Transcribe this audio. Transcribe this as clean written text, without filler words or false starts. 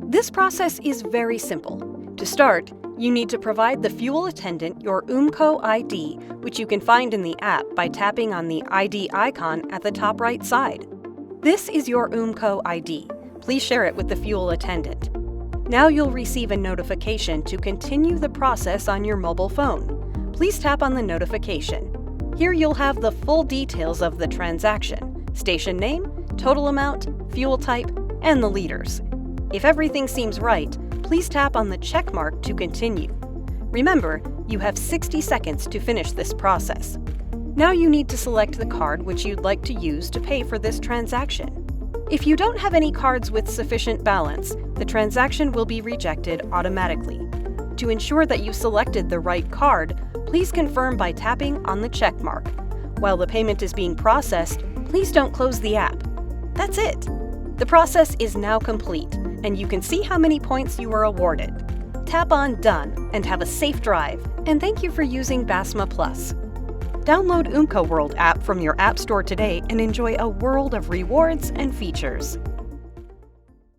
This process is very simple. To start, you need to provide the fuel attendant your OOMCO ID, which you can find in the app by tapping on the ID icon at the top right side. This is your OOMCO ID. Please share it with the fuel attendant. Now you'll receive a notification to continue the process on your mobile phone. Please tap on the notification. Here you'll have the full details of the transaction: station name, total amount, fuel type, and the liters. If everything seems right, please tap on the check mark to continue. Remember, you have 60 seconds to finish this process. Now you need to select the card which you'd like to use to pay for this transaction. If you don't have any cards with sufficient balance, the transaction will be rejected automatically. To ensure that you selected the right card, please confirm by tapping on the check mark. While the payment is being processed, please don't close the app. That's it! The process is now complete, and you can see how many points you were awarded. Tap on Done and have a safe drive, and thank you for using Basma Plus. Download OOMCO World app from your App Store today and enjoy a world of rewards and features.